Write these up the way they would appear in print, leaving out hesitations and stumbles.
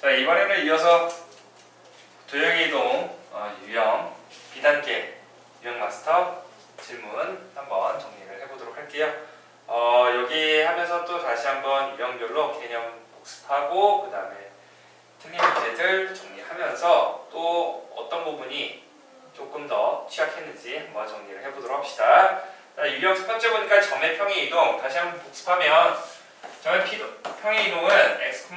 자, 이번에는 이어서 도형이동 유형 B단계 유형 마스터 질문 한번 정리를 해보도록 할게요. 여기 하면서 또 다시 한번 유형별로 개념 복습하고 그 다음에 틀린 문제들 정리하면서 또 어떤 부분이 조금 더 취약했는지 한번 정리를 해보도록 합시다. 자, 유형 첫 번째 보니까 점의 평행 이동 다시 한번 복습하면 점의 평행 이동은 x,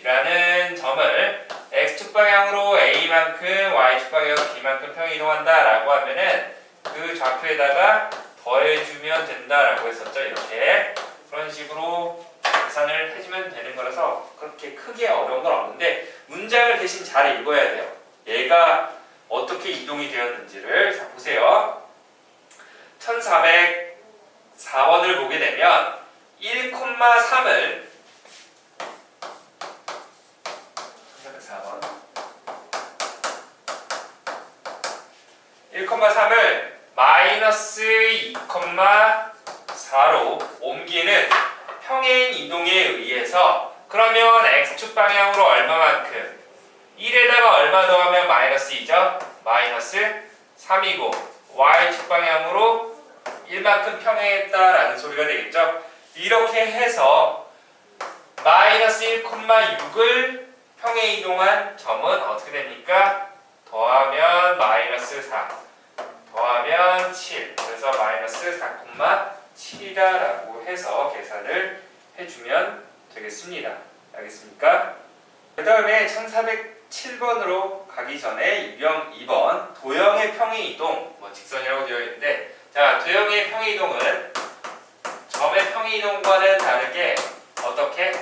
y라는 점을 x축 방향으로 a만큼 y축 방향으로 b만큼 평행 이동한다 라고 하면은 그 좌표에다가 더해주면 된다라고 했었죠. 이렇게 그런 식으로 계산을 해주면 되는 거라서 그렇게 크게 어려운 건 없는데 문장을 대신 잘 읽어야 돼요. 얘가 어떻게 이동이 되었는지를. 자, 보세요. 1404번을 보게 되면 1,3을 1404번 1,3을 마이너스 2,4로 옮기는 평행 이동에 의해서 그러면 x축 방향으로 얼마만큼 1에다가 얼마 더하면 마이너스 2죠? 마이너스 3이고 y축 방향으로 1만큼 평행했다라는 소리가 되겠죠? 이렇게 해서 마이너스 1,6을 평행 이동한 점은 어떻게 됩니까? 더하면 마이너스 4 더하면 7 그래서 마이너스 4,7이다라고 해서 계산을 해주면 되겠습니다. 알겠습니까? 그 다음에 1407번으로 가기 전에 유형 2번 도형의 평행 이동 직선이라고 되어 있는데 자, 도형의 평행 이동은 점의 평행 이동과는 다르게 어떻게?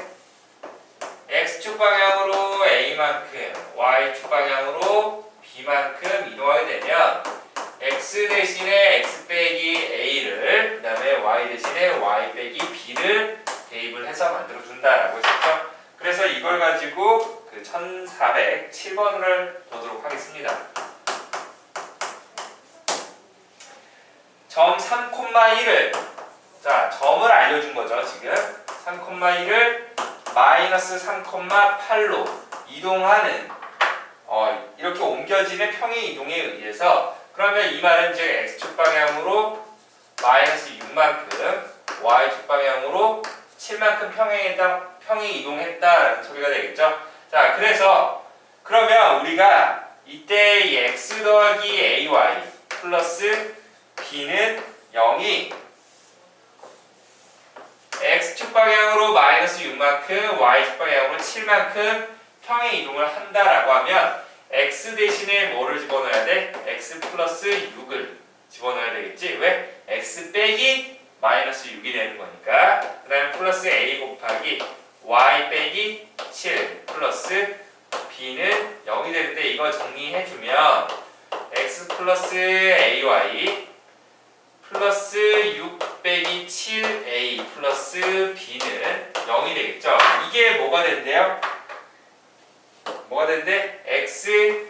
x축 방향으로 a만큼 y축 방향으로 b만큼 이동하게 되면 x 대신에 x 빼기 a를 그 다음에 y 대신에 y 빼기 b를 대입을 해서 만들어준다라고 했었죠. 그래서 이걸 가지고 그 1407번을 보도록 하겠습니다. 점 3,1을 자, 점을 알려준 거죠. 지금 3,1을 마이너스 3,8로 이동하는 이렇게 옮겨지는 평행 이동에 의해서 그러면 이 말은 즉 x축 방향으로 마이너스 6만큼 y축 방향으로 7만큼 평행 이동했다라는 소리가 되겠죠. 자, 그래서 그러면 우리가 이때 이 x 더하기 ay 플러스 b는 0이 x축 방향으로 마이너스 6만큼 y축 방향으로 7만큼 평행 이동을 한다라고 하면 x 대신에 뭐를 집어넣어야 돼? x 플러스 6을 집어넣어야 되겠지? 왜? x 빼기 마이너스 6이 되는 거니까. 그 다음에 플러스 a 곱하기 y 빼기 7 플러스 b는 0이 되는데 이거 정리해주면 x 플러스 ay 플러스 6 빼기 7a 플러스 b는 0이 되겠죠. 이게 뭐가 된대요? 뭐가 된대? x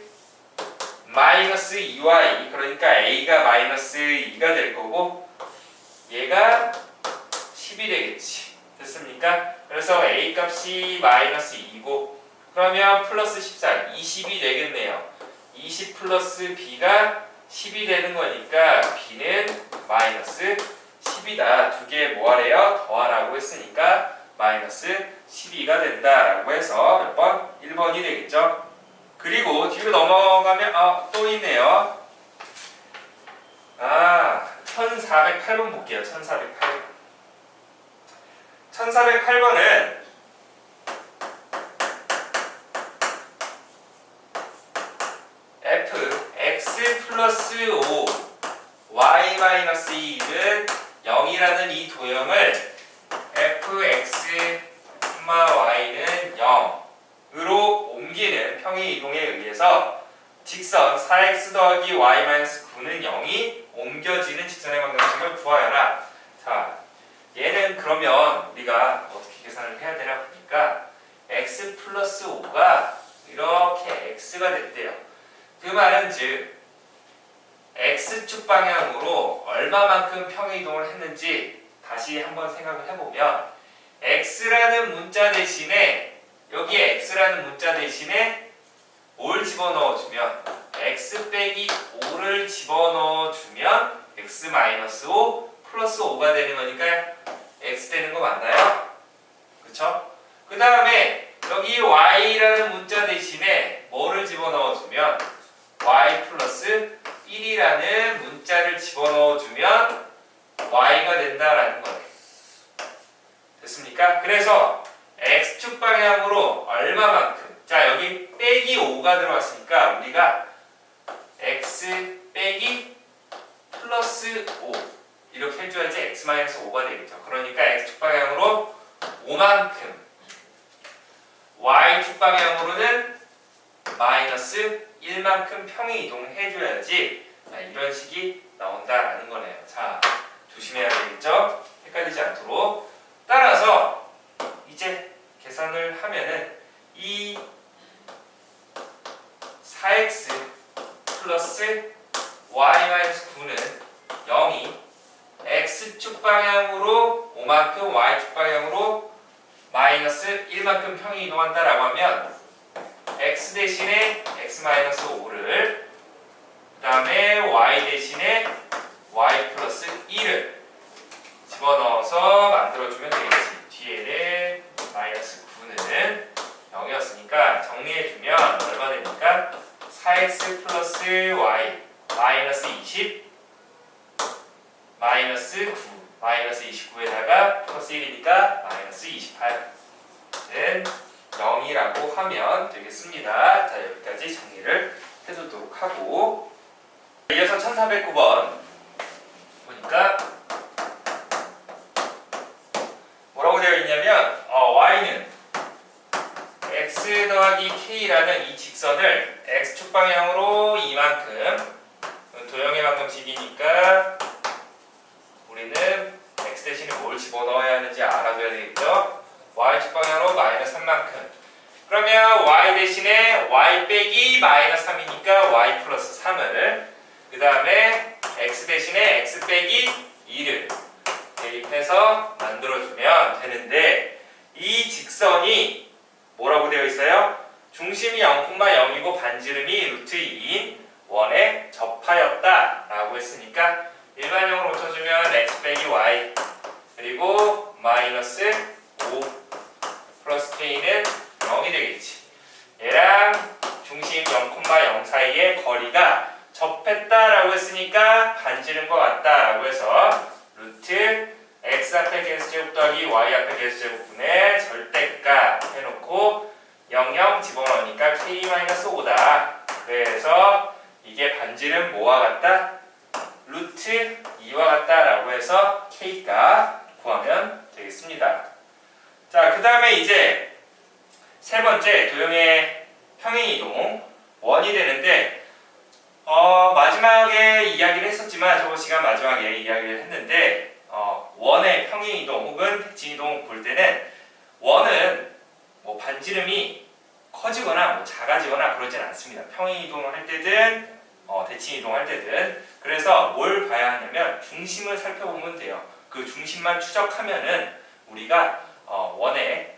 마이너스 2y 그러니까 a가 마이너스 2가 될 거고 얘가 10이 되겠지. 됐습니까? 그래서 a 값이 마이너스 2고 그러면 플러스 14 20이 되겠네요. 20 플러스 b가 10이 되는 거니까 b는 마이너스 10이다. 두 개 뭐하래요? 더하라고 했으니까 마이너스 12가 된다라고 해서 몇 번? 1번이 되겠죠. 그리고 뒤로 넘어가면 또 있네요. 1408번 볼게요. 1408번. 1408번은 f x 플러스 5 y 마이너스 2는 0이라는 이 도형을 fx, y는 0으로 옮기는 평행 이동에 의해서 직선 4x 더하기 y 마이너스 9는 0이 옮겨지는 직선의 방정식을 구하여라. 자, 얘는 그러면 우리가 어떻게 계산을 해야 되나 보니까 x 플러스 5가 이렇게 x가 됐대요. 그 말은 즉 x축 방향으로 얼마만큼 평행 이동을 했는지 다시 한번 생각을 해보면 x라는 문자 대신에 여기에 x라는 문자 대신에 뭘 집어넣어주면 x 빼기 5를 집어넣어주면 x-5 플러스 5가 되는 거니까 x 되는 거 맞나요? 그쵸? 그 다음에 여기 y라는 문자 대신에 뭐를 집어넣어주면 y 플러스 1이라는 문자를 집어넣어주면 y가 된다라는 거예요. 됐습니까? 그래서 x축 방향으로 얼마만큼? 자, 여기 빼기 5가 들어왔으니까 우리가 x 빼기 플러스 5 이렇게 해줘야지 x-5가 되겠죠. 그러니까 x축 방향으로 5만큼, y축 방향으로는 마이너스 1만큼 평행 이동을 해줘야지 이런 식이 나온다라는 거네요. 자, 조심해야 되겠죠? 헷갈리지 않도록. 따라서 이제 계산을 하면은 이 4x 플러스 y-9는 0이 x축 방향으로 5만큼 y축 방향으로 마이너스 1만큼 평행 이동한다라고 하면 x 대신에 x-5를 그 다음에 y 대신에 y 플러스 1을 집어넣어서 만들어주면 되겠지. 뒤에는 마이너스 9는 0이었으니까 정리해주면 얼마 됩니까? 4x 플러스 y 마이너스 20 마이너스 9 마이너스 29에다가 플러스 1이니까 마이너스 28은 0이라고 하면 되겠습니다. 자, 여기까지 정리를 해두도록 하고 이어서 1409번 보니까 뭐라고 되어 있냐면 y는 x 더하기 k라는 이 직선을 x축 방향으로 이만큼 도형의 방정식이니까 우리는 x 대신에 뭘 집어넣어야 하는지 알아둬야 되겠죠. y축 방향으로 마이너스 3만큼 그러면 y 대신에 y 빼기 마이너스 3이니까 y 플러스 3을 그 다음에 x 대신에 x 빼기 2를 대입해서 만들어주면 되는데 이 직선이 뭐라고 되어 있어요? 중심이 0,0이고 반지름이 루트 2인 원에 접하였다 라고 했으니까 일반형으로 고쳐주면 x 빼기 y 그리고 마이너스 5 플러스 k는 0이 되겠지. 얘랑 중심 0,0 사이의 거리가 접했다라고 했으니까 반지름과 같다라고 해서 루트 x 앞에 개수제곱 더하기 y 앞에 개수제곱분의 절대값 해놓고 00 집어넣으니까 k-5다. 그래서 이게 반지름 뭐와 같다? 루트 2와 같다라고 해서 k값 구하면 되겠습니다. 자, 그 다음에 이제 세 번째 도형의 평행이동 원이 되는데 마지막에 이야기를 했었지만 저번 시간 마지막에 이야기를 했는데 원의 평행이동 혹은 대칭이동 볼 때는 원은 뭐 반지름이 커지거나 뭐 작아지거나 그러진 않습니다. 평행이동을 할 때든 대칭이동할 때든. 그래서 뭘 봐야 하냐면 중심을 살펴보면 돼요. 그 중심만 추적하면은 우리가 원의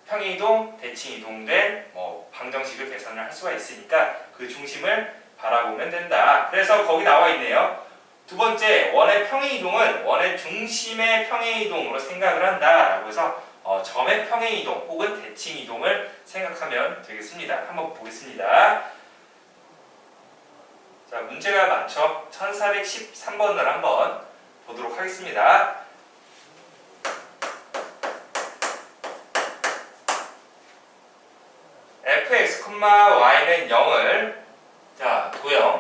평행이동, 대칭이동 된 방정식을 계산을 할 수가 있으니까 그 중심을 바라보면 된다. 그래서 거기 나와 있네요. 두 번째, 원의 평행이동은 원의 중심의 평행이동으로 생각을 한다라고 해서 점의 평행이동 혹은 대칭이동을 생각하면 되겠습니다. 한번 보겠습니다. 자, 문제가 많죠? 1413번을 한번 보도록 하겠습니다. fx, y는 0을 자, 도형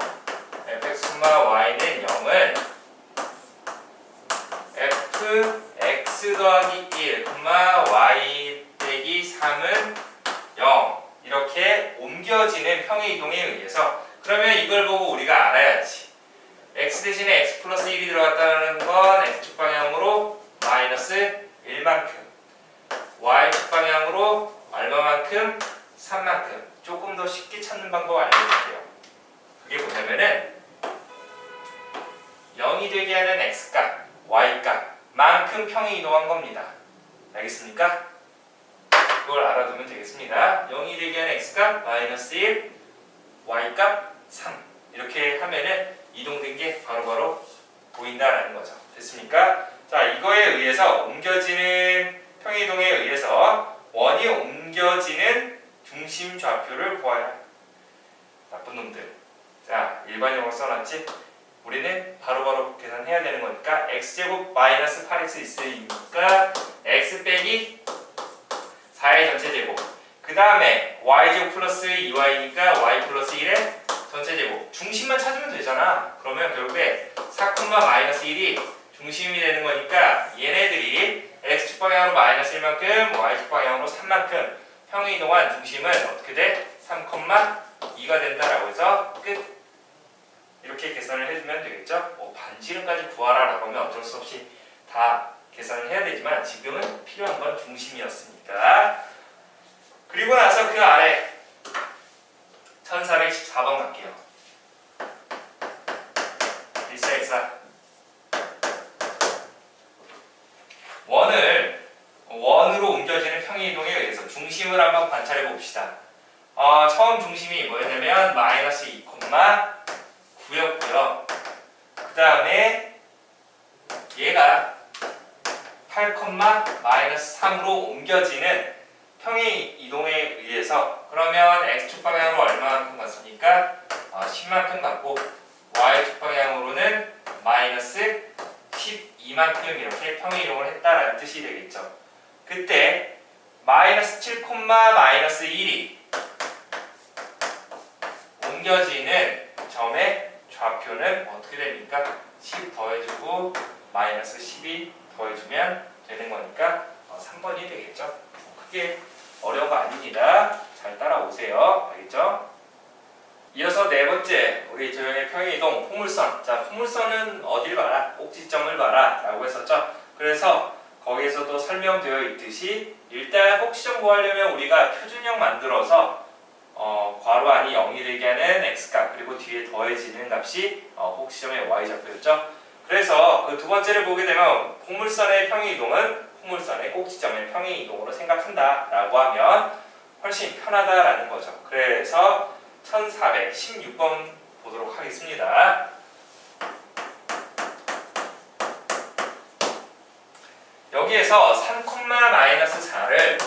fx, y는 0을 fx 더하기 1, y 빼기 3은 0 이렇게 옮겨지는 평행이동에 의해서 그러면 이걸 보고 우리가 알아야지. x 대신에 x 플러스 1이 들어갔다는 건 x축 방향으로 마이너스 1만큼 y축 방향으로 얼마만큼? 3만큼. 조금 더 쉽게 찾는 방법 알려드릴게요. 그게 뭐냐면은 0이 되게 하는 x값, y값 만큼 평행 이동한 겁니다. 알겠습니까? 그걸 알아두면 되겠습니다. 0이 되게 하는 x값 마이너스 1, y값 3 이렇게 하면은 이동된 게 바로바로 보인다라는 거죠. 됐습니까? 자, 이거에 의해서 옮겨지는 평이동에 의해서 원이 옮겨지는 중심 좌표를 구하라. 나쁜 놈들. 자, 일반형으로 써놨지? 우리는 바로바로 계산해야 되는 거니까 x제곱 마이너스 8x 있으니까 x 빼기 4의 전체 제곱. 그 다음에 y제곱 플러스 2y니까 y 플러스 1의 전체 제곱. 중심만 찾으면 되잖아. 그러면 결국에 4, 마이너스 1이 중심이 되는 거니까 얘네들이 x축 방향으로 마이너스 1만큼 y축 방향으로 3만큼 평이 이동한 중심은 어떻게 돼? 3, 2가 된다라고 해서 끝. 이렇게 계산을 해주면 되겠죠? 반지름까지 구하라 라고 하면 어쩔 수 없이 다 계산을 해야 되지만 지금은 필요한 건 중심이었으니까. 그리고 나서 그 아래 1414번 갈게요. 일사일사 원으로 옮겨지는 평이이동에 의해서 중심을 한번 관찰해 봅시다. 처음 중심이 뭐였냐면 마이너스 2,9였고요. 그 다음에 얘가 8, 마이너스 3으로 옮겨지는 평의 이동에 의해서 그러면 x축 방향으로 얼마만큼 갔습니까? 10만큼 갔고 y축 방향으로는 마이너스 12만큼 이렇게 평의 이동을 했다라는 뜻이 되겠죠. 그때 마이너스 7, 마이너스 1이 옮겨지는 점의 좌표는 어떻게 됩니까? 10 더해주고 마이너스 12 더해주면 되는 거니까 3번이 되겠죠. 크게 어려운 거 아닙니다. 잘 따라오세요. 알겠죠? 이어서 네 번째, 우리 도형의 평이이동 포물선. 자, 포물선은 어딜 봐라? 꼭지점을 봐라 라고 했었죠. 그래서 거기에서도 설명되어 있듯이 일단 꼭지점 구하려면 우리가 표준형 만들어서 괄호 안이 0이 되게 하는 x값 그리고 뒤에 더해지는 값이 꼭지점의 y좌표였죠. 그래서 그 두 번째를 보게 되면 포물선의 평이이동은 포물선의 꼭지점의 평이이동으로 생각한다 라고 하면 훨씬 편하다라는 거죠. 그래서 1416번 보도록 하겠습니다. 여기에서 3, 마이너스 4를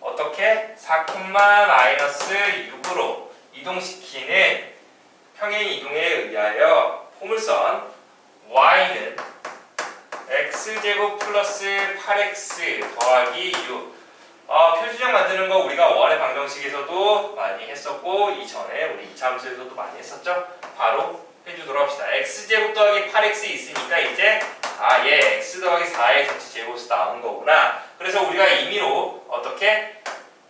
어떻게 4, 마이너스 6으로 이동시키는 평행 이동에 의하여 포물선 y는 x제곱 플러스 8x 더하기 6. 표준형 만드는 거 우리가 원의 방정식에서도 많이 했었고 이전에 우리 2차 함수에서도 많이 했었죠. 바로 해주도록 합시다. x제곱 더하기 8x 있으니까 이제 얘 x 더하기 4의 전체 제곱에서 나온 거구나. 그래서 우리가 임의로 어떻게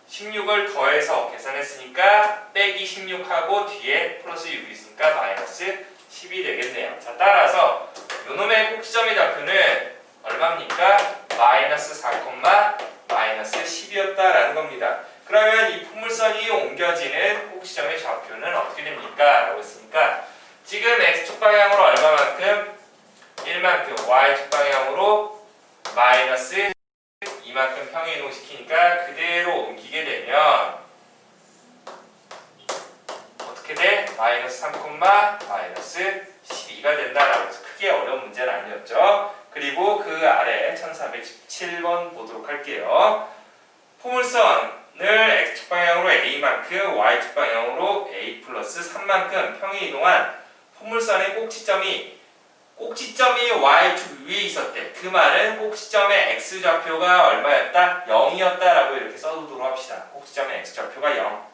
16을 더해서 계산했으니까 빼기 16하고 뒤에 플러스 6이 있으니까 마이너스 10이 되겠네요. 자, 따라서 요놈의 꼭지점의 좌표는 얼마입니까? 마이너스 4, 마이너스 10이었다라는 겁니다. 그러면 이 포물선이 옮겨지는 꼭지점의 좌표는 어떻게 됩니까? 라고 했으니까 지금 x축 방향으로 얼마만큼? 1만큼, y축 방향으로 마이너스 2만큼 평행 이동시키니까 그대로 옮기게 되면 어떻게 돼? 마이너스 3, 마이너스 12가 된다라고 해서 크게 어려운 문제는 아니었죠. 그리고 그 아래 1417번 보도록 할게요. 포물선을 x축 방향으로 a만큼 y축 방향으로 a 플러스 3만큼 평행 이동한 포물선의 꼭지점이 y축 위에 있었대. 그 말은 꼭지점의 x좌표가 얼마였다? 0이었다라고 이렇게 써두도록 합시다. 꼭지점의 x좌표가 0.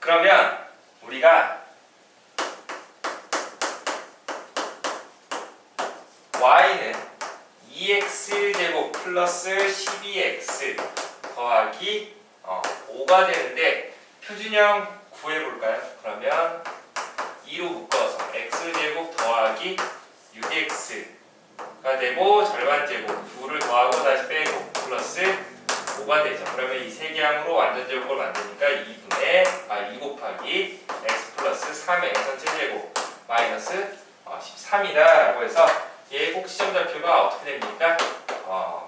그러면 우리가 y는 2x제곱 플러스 12x 더하기 5가 되는데 표준형 구해볼까요? 그러면 2로 묶어서 x제곱 더하기 6x가 되고 절반제곱 2를 더하고 다시 빼고 플러스 5가 되죠. 그러면 이 세 개항으로 완전제곱을 만드니까 2 곱하기 x 플러스 3의 전체 제곱 마이너스 13이다 라고 해서 얘의 꼭지점 좌표가 어떻게 됩니까?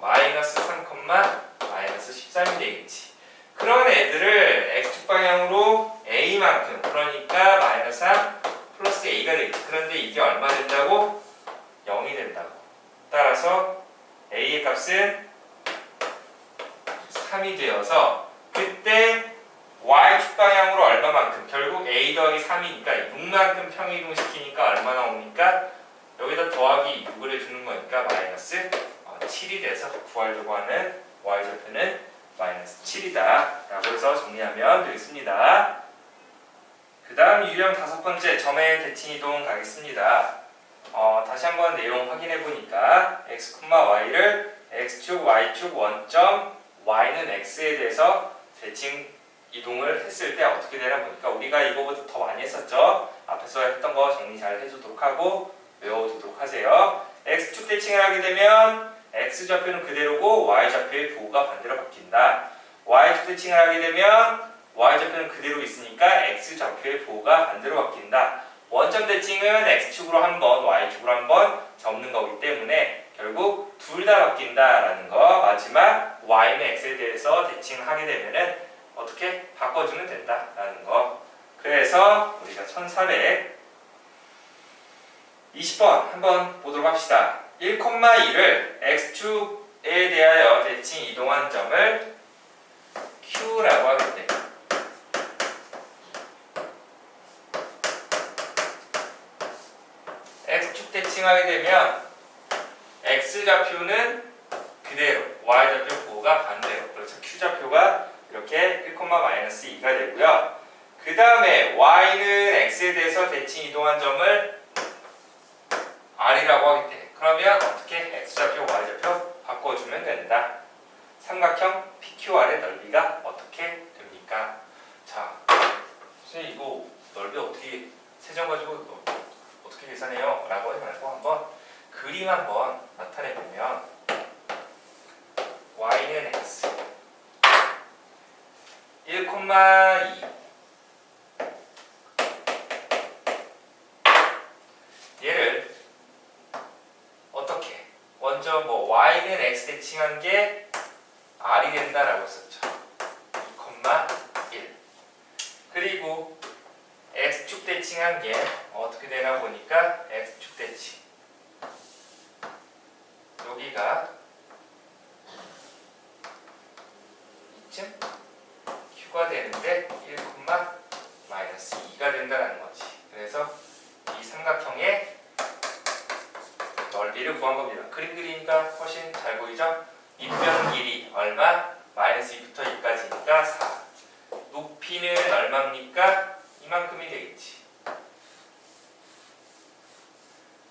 마이너스 3, 마이너스 13이 되겠지. 그런 애들을 x축 방향으로 a만큼, 그러니까 마이너스 3 플러스 a가 되겠지. 그런데 이게 얼마 된다고? 0이 된다고. 따라서 a의 값은 3이 되어서 그때 y축 방향으로 얼마만큼? 결국 a 더하기 3이니까 6만큼 평이동시키니까 얼마 나옵니까? 여기다 더하기 6을 해주는 거니까 마이너스 7이 돼서 구하려고 하는 y좌표는 마이너스 7이다 라고 해서 정리하면 되겠습니다. 그 다음 유형 5번째 점의 대칭 이동 가겠습니다. 다시 한번 내용 확인해 보니까 x, y를 x축, y축 원점 y는 x에 대해서 대칭 이동을 했을 때 어떻게 되나 보니까 우리가 이거보다 더 많이 했었죠. 앞에서 했던 거 정리 잘 해두도록 하고 외워두도록 하세요. x축 대칭을 하게 되면 x좌표는 그대로고 y좌표의 부호가 반대로 바뀐다. y축 대칭을 하게 되면 y좌표는 그대로 있으니까 x좌표의 부호가 반대로 바뀐다. 원점 대칭은 x축으로 한 번, y축으로 한 번 접는 거기 때문에 결국 둘 다 바뀐다라는 거. 마지막 y는 x에 대해서 대칭을 하게 되면은 어떻게 바꿔주면 된다라는 거. 그래서 우리가 1420번 한번 보도록 합시다. 1,2를 x축에 대하여 대칭 이동한 점을 q라고 하겠네. x축 대칭하게 되면 x좌표는 그대로, y좌표 부호가 반대로. 그래서 q좌표가 이렇게 1,-2가 되고요. 그 다음에 y는 x에 대해서 대칭 이동한 점을 r이라고 하기 때문에 그러면 어떻게 x좌표, y좌표 바꿔주면 된다. 삼각형 PQR의 넓이가 어떻게 됩니까? 자, 선생님 이거 넓이 어떻게 세정 가지고 어떻게 계산해요? 라고 하지 말고 한번 그림 한번 나타내 보면 y는 x 1,2 얘를 어떻게 먼저 y는 x 대칭한 게 r이 된다라고 했었죠. 2,1 그리고 x축 대칭한 게 어떻게 되나 보니까 x축 대칭 여기가 이쯤 q가 되는데 1,-2가 된다는 거지. 그래서 이 삼각형의 넓이를 구한 겁니다. 그림 그리니까 훨씬 잘 보이죠? 밑변 길이 얼마? 마이너스 2부터 2까지니까 4. 높이는 얼마입니까? 이만큼이 되겠지.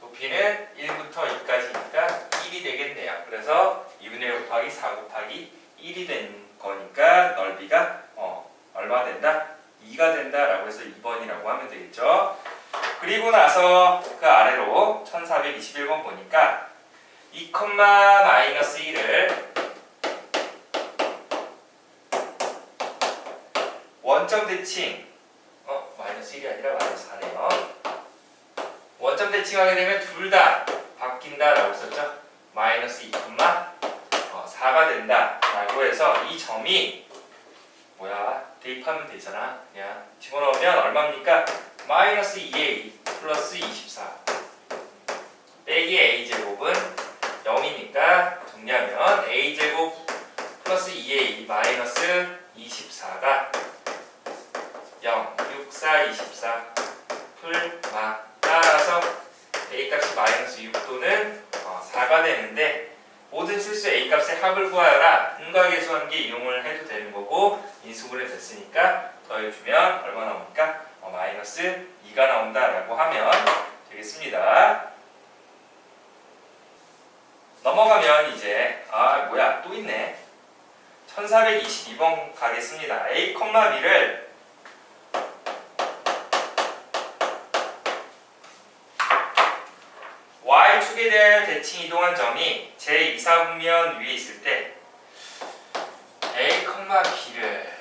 높이는 1부터 2까지니까 1이 되겠네요. 그래서 2분의 1 곱하기 4 곱하기 1이 된 거니까 넓이가 얼마 된다? 2가 된다라고 해서 2번이라고 하면 되겠죠. 그리고 나서 그 아래로 1421번 보니까 2,-1을 원점 대칭 마이너스 1이 아니라 마이너스 4네요. 원점 대칭하게 되면 둘 다 바뀐다라고 썼죠. 마이너스 2,4가 된다라고 해서 이 점이 대입하면 되잖아. 그냥 집어넣으면 얼마입니까? 마이너스 2a 플러스 24 빼기 a제곱은 0이니까 정리하면 a제곱 플러스 2a 마이너스 24가 0, 6, 4, 24 풀마 따라서 a값이 마이너스 6 또는 4가 되는데 모든 실수 a값의 합을 구하여라. 분각계수관계 이용을 해도 되는 거고 인수분해 됐으니까 더해주면 얼마 나옵니까? 마이너스 2가 나온다라고 하면 되겠습니다. 넘어가면 이제 또 있네. 1422번 가겠습니다. a, b를 y축에 대한 대칭 이동한 점이 제2사분면 위에 있을 때 a, b를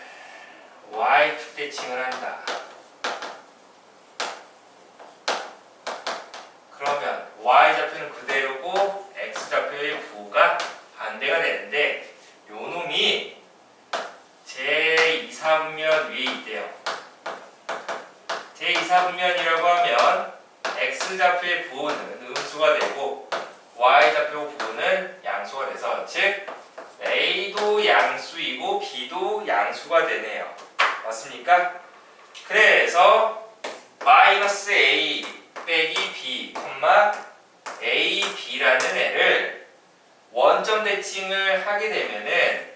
y축 대칭을 한다. 그러면 y좌표는 그대로고 x좌표의 부호가 반대가 되는데 요 놈이 제2사분면 위에 있대요. 제2사분면이라고 하면 x좌표의 부호는 음수가 되고 y좌표 부호는 양수가 돼서 즉 a도 양수이고 b도 양수가 되네요. 맞습니까? 그래서 마이너스 a 빼기 b, a, b라는 애를 원점 대칭을 하게 되면은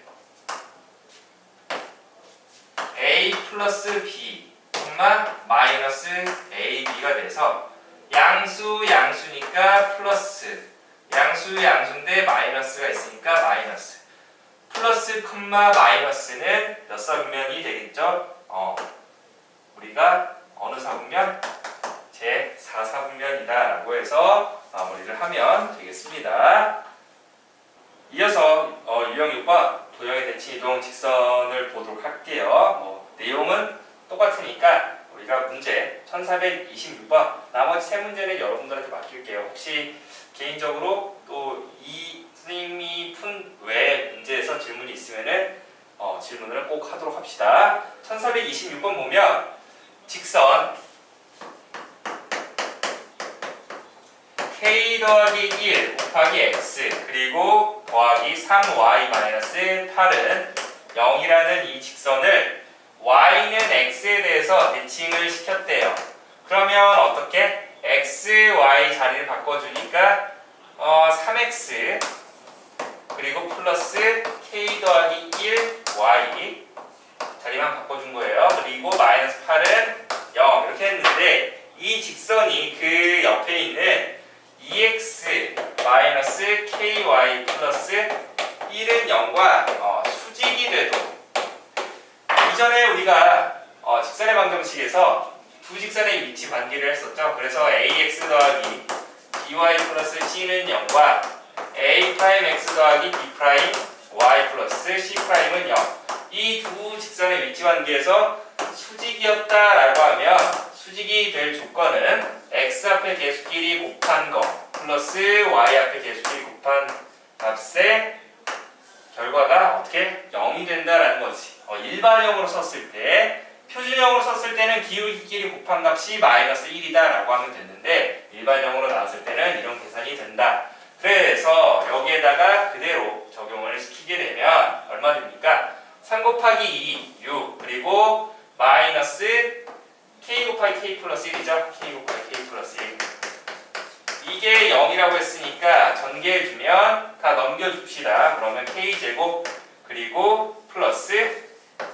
a 플러스 b, 마이너스 ab가 돼서 양수 양수니까 플러스, 양수 양수인데 마이너스가 있으니까 마이너스, 플러스 마이너스는 몇 사분면이 되겠죠? 우리가 어느 사분면? 제4사분면이다 라고 해서 마무리를 하면 되겠습니다. 이어서 유형 6번 도형의 대칭 이동 직선을 보도록 할게요. 내용은 똑같으니까 우리가 문제 1426번 나머지 세 문제는 여러분들한테 맡길게요. 혹시 개인적으로 또 이 선생님이 푼 외 문제에서 질문이 있으면은 질문을 꼭 하도록 합시다. 1426번 보면 직선 k 더하기 1 곱하기 x 그리고 더하기 3y-8은 0이라는 이 직선을 y는 x에 대해서 대칭을 시켰대요. 그러면 어떻게? x, y 자리를 바꿔주니까 3x 그리고 플러스 k 더하기 1 y 자리만 바꿔준 거예요. 그리고 마이너스 8은 0 이렇게 했는데 이 직선이 그 옆에 있는 2x 마이너스 ky 플러스 1은 0과 수직이 돼도 이전에 우리가 직선의 방정식에서 두 직선의 위치 관계를 했었죠. 그래서 ax 더하기 by 플러스 c는 0과 a 프라임 x 더하기 b 프라임 y 플러스 c 프라임은 0. 이 두 직선의 위치 관계에서 수직이었다라고 하면 수직이 될 조건은 x 앞에 계수끼리 곱한 거 플러스 y 앞에 계수끼리 곱한 값의 결과가 어떻게 0이 된다라는 거지. 일반형으로 썼을 때, 표준형으로 썼을 때는 기울기끼리 곱한 값이 마이너스 1이다 라고 하면 됐는데 일반형으로 나왔을 때는 이런 계산이 된다. 그래서 여기에다가 그대로 적용을 시키게 되면 얼마 됩니까? 3 곱하기 2, 6 그리고 마이너스 k 곱하기 k 플러스 1이죠. k 곱하기 k 플러스 1 이게 0이라고 했으니까 전개해주면 다 넘겨줍시다. 그러면 k제곱 그리고 플러스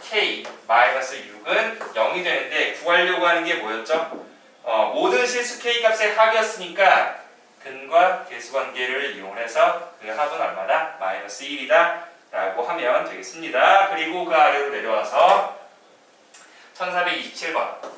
k 마이너스 6은 0이 되는데 구하려고 하는 게 뭐였죠? 모든 실수 k 값의 합이었으니까 근과 계수 관계를 이용해서 그 합은 얼마다? 마이너스 1이다 라고 하면 되겠습니다. 그리고 그 아래로 내려와서 1427번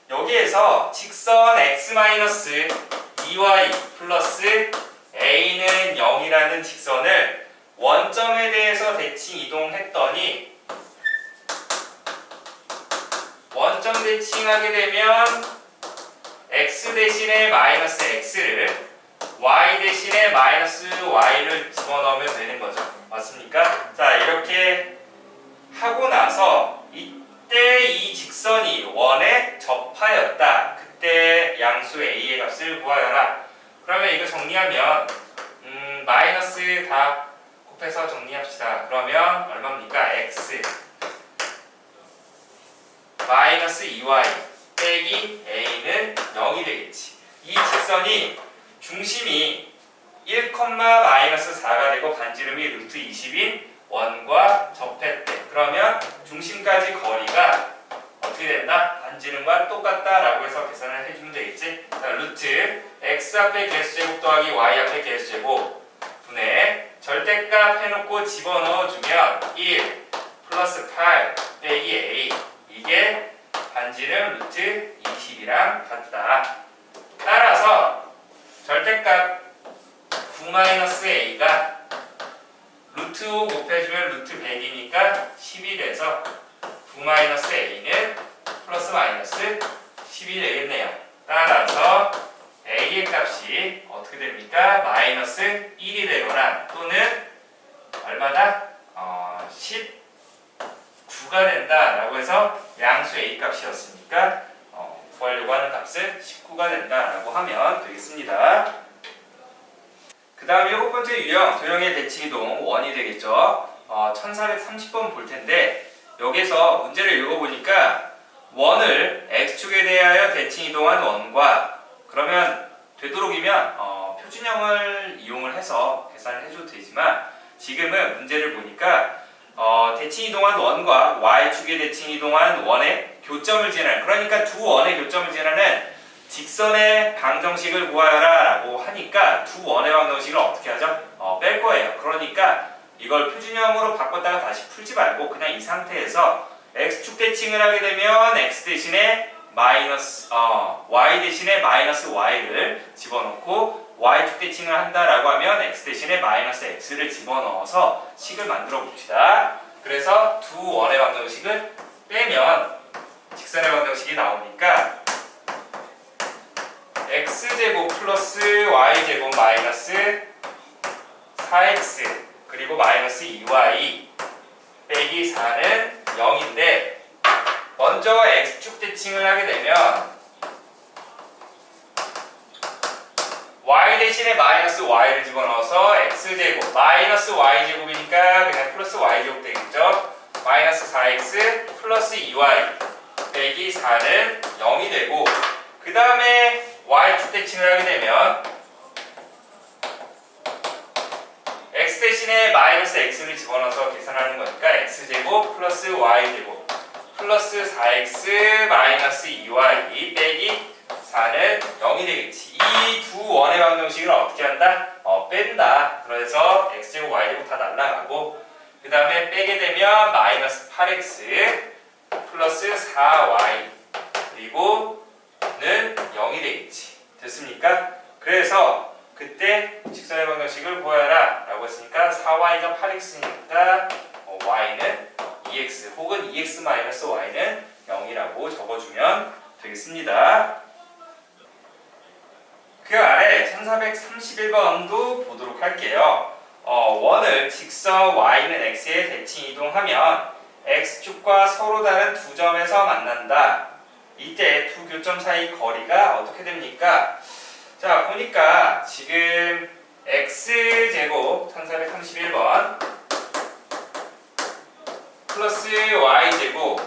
여기에서 직선 x-2y 플러스 a는 0이라는 직선을 원점에 대해서 대칭 이동했더니 원점 대칭하게 되면 x 대신에 마이너스 x를 y 대신에 마이너스 y를 집어넣으면 되는 거죠. 맞습니까? 자, 이렇게 하고 나서 이때 이 직선이 원에 접하였다. 그때 양수 a의 값을 구하여라. 그러면 이거 정리하면 마이너스 다 곱해서 정리합시다. 그러면 얼마입니까? x 마이너스 2y 빼기 a는 0이 되겠지. 이 직선이 중심이 1,-4가 되고 반지름이 루트 20인 원과 접했대. 그러면 중심까지 거리가 어떻게 된다? 반지름과 똑같다라고 해서 계산을 해주면 되겠지. 자, 루트 x 앞에 개수제곱 더하기 y 앞에 개수제곱 분의 절대값 해놓고 집어넣어주면 1 플러스 8 빼기 a 이게 반지름 루트 20이랑 같다. 따라서 절대값 9-a가 루트 5 곱해주면 루트 100이니까 10이 돼서 9-a는 플러스 마이너스 10이 되겠네요. 따라서 a a의 값이 어떻게 됩니까? 마이너스 1이 되거나 또는 얼마나? 19가 된다라고 해서 양수 a 값이었으니까 구하려고 하는 값은 19가 된다라고 하면 되겠습니다. 그 다음 7번째 유형, 도형의 대칭이동 원이 되겠죠. 1430번 볼 텐데 여기서 문제를 읽어보니까 원을 x축에 대하여 대칭이동한 원과 그러면 되도록이면 표준형을 이용을 해서 계산을 해줘도 되지만 지금은 문제를 보니까 대칭이동한 원과 y축에 대칭이동한 원의 교점을 지나는 그러니까 두 원의 교점을 지나는 직선의 방정식을 구하여라 라고 하니까 두 원의 방정식을 어떻게 하죠? 뺄 거예요. 그러니까 이걸 표준형으로 바꿨다가 다시 풀지 말고 그냥 이 상태에서 x축 대칭을 하게 되면 x 대신에 y 대신에 마이너스 y를 집어넣고 y축 대칭을 한다라고 하면 x 대신에 마이너스 x를 집어넣어서 식을 만들어 봅시다. 그래서 두 원의 방정식을 빼면 직선의 방정식이 나오니까 x제곱 플러스 y제곱 마이너스 4x 그리고 마이너스 2y 빼기 4는 0인데 먼저 x축 대칭을 하게 되면 y 대신에 마이너스 y를 집어넣어서 x제곱 마이너스 y제곱이니까 그냥 플러스 y제곱 되겠죠. 마이너스 4x 플러스 2y 빼기 4는 0이 되고 그 다음에 y축 대칭을 하게 되면 x 대신에 마이너스 x를 집어넣어서 계산하는 거니까 x제곱 플러스 y제곱 플러스 4x 마이너스 2y 빼기 4는 0이 되겠지. 이 두 원의 방정식을 어떻게 한다? 뺀다. 그래서 x제곱 y제곱 다 날라가고 그 다음에 빼게 되면 마이너스 8x 플러스 4y 그리고 는 0이 되겠지. 됐습니까? 그래서 그때 직선의 방정식을 구하라 라고 했으니까 4y가 8x니까 y는 2x 혹은 2x 마이너스 y는 0이라고 적어주면 되겠습니다. 그 아래 1431번도 보도록 할게요. 원을 직선 y는 x에 대칭 이동하면 x축과 서로 다른 두 점에서 만난다. 이때 두 교점 사이 거리가 어떻게 됩니까? 자, 보니까 지금 x제곱 1431번 플러스 y제곱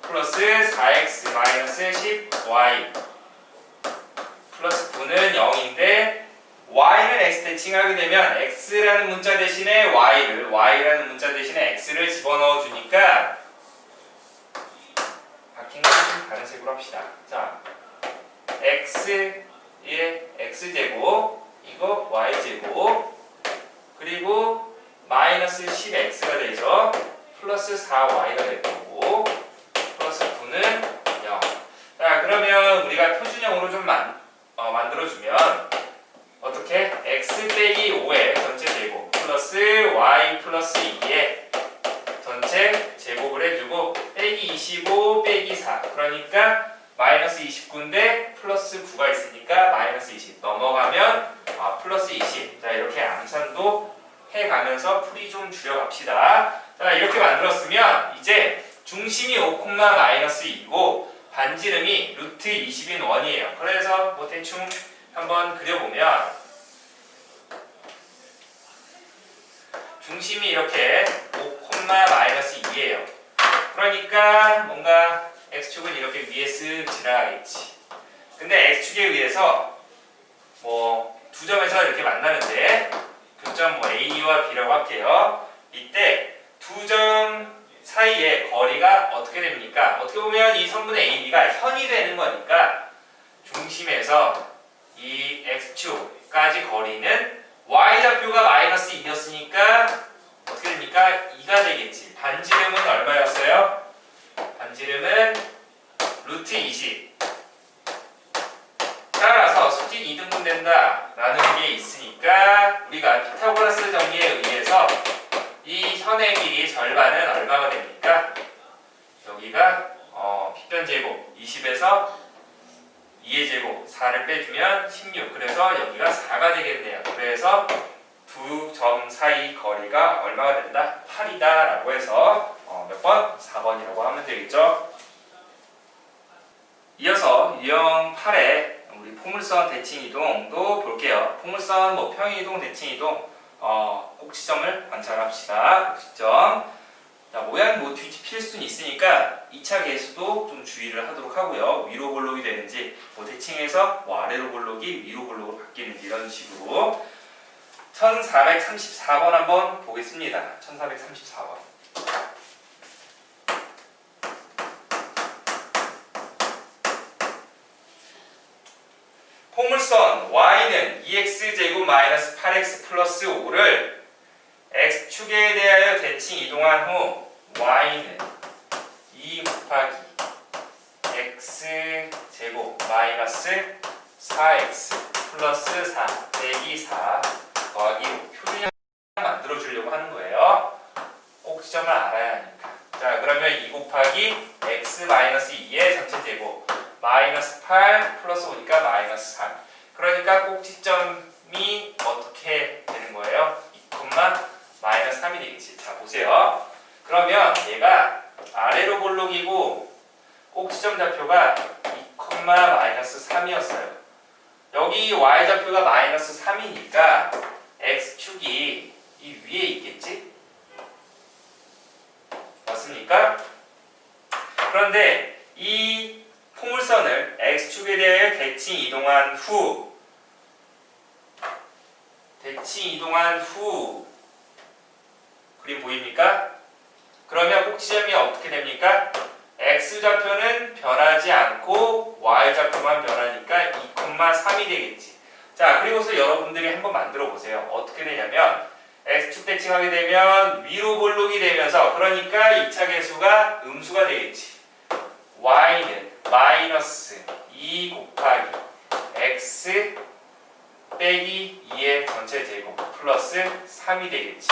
플러스 4x 마이너스 10y 플러스 9는 0인데 y는 x 대칭하게 되면 x라는 문자 대신에 y라는 문자 대신에 x를 집어넣어 주니까 바뀐 거 좀 다른 색으로 합시다. 자, x의 x제곱 이거 y제곱 그리고 마이너스 10x가 되죠. 플러스 4y가 될 거고 플러스 9는 0. 자, 그러면 우리가 표준형으로 좀 만들어주면 어떻게? x 빼기 5의 전체 제곱 플러스 y 플러스 2의 전체 제곱을 해주고 빼기 25 빼기 4 그러니까 마이너스 29인데 플러스 9가 있으니까 마이너스 20 넘어가면 플러스 20. 자, 이렇게 암산도 해가면서 풀이 좀 줄여갑시다. 자, 이렇게 만들었으면 이제 중심이 5, 마이너스 2고 반지름이 루트 20인 원이에요. 그래서 뭐 대충 한번 그려보면 중심이 이렇게 5, 마이너스 2예요. 그러니까 뭔가 x축은 이렇게 위에 쓱 지나가겠지. 근데 x축에 의해서 뭐 두 점에서 이렇게 만나는데 교점 뭐 A와 B라고 할게요. 이때 두 점 사이의 거리가 어떻게 됩니까? 어떻게 보면 이 선분의 AB가 현이 되는 거니까 중심에서 이 x축까지 거리는 y좌표가 마이너스 2였으니까 어떻게 됩니까? 2가 되겠지. 반지름은 얼마였어요? 반지름은 루트 20. 따라서 수직 이등분 된다 라는 게 있으니까 우리가 피타고라스 정리에 의해서 이 현의 길이 절반은 얼마가 됩니까? 여기가 빗변제곱 20에서 2의 제곱 4를 빼주면 16. 그래서 여기가 4가 되겠네요. 그래서 두 점 사이 거리가 얼마가 된다? 8이다 라고 해서 몇 번? 4번이라고 하면 되겠죠. 이어서 유형 8에 우리 포물선 대칭 이동도 볼게요. 포물선 평행 이동, 대칭 이동 꼭지점을 관찰합시다. 꼭지점. 자, 모양이 뒤집힐 수는 있으니까 2차 계수도 좀 주의를 하도록 하고요. 위로 볼록이 되는지, 대칭에서 아래로 볼록이 위로 볼록으로 바뀌는지 이런 식으로. 1434번 한번 보겠습니다. 1434번. 포물선 y는 2x제곱 마이너스 8x 플러스 5를 x축에 대하여 대칭 이동한 후 y는 2 곱하기 x제곱 마이너스 4x 플러스 4 빼기 4 더하기 표준형 만들어주려고 하는 거예요. 꼭지점을 알아야 하니까. 자, 그러면 2 곱하기 x 마이너스 2의 전체 제곱 마이너스 8 플러스 5니까 마이너스 3. 그러니까 꼭지점이 어떻게 되는 거예요? 2, 마이너스 3이 되겠지. 자, 보세요. 그러면 얘가 아래로 볼록이고 꼭지점 좌표가 2, 마이너스 3이었어요. 여기 y좌표가 마이너스 3이니까 x축이 이 위에 있겠지? 맞습니까? 그런데 이 포물선을 x축에 대하여 대칭 이동한 후 그림 보입니까? 그러면 꼭지점이 어떻게 됩니까? x좌표는 변하지 않고 y좌표만 변하니까 2, 3이 되겠지. 자, 그리고서 여러분들이 한번 만들어 보세요. 어떻게 되냐면 x축 대칭하게 되면 위로 볼록이 되면서, 그러니까 2차 계수가 음수가 되겠지. y는 마이너스 2 곱하기 x 빼기 2의 전체 제곱 플러스 3이 되겠지.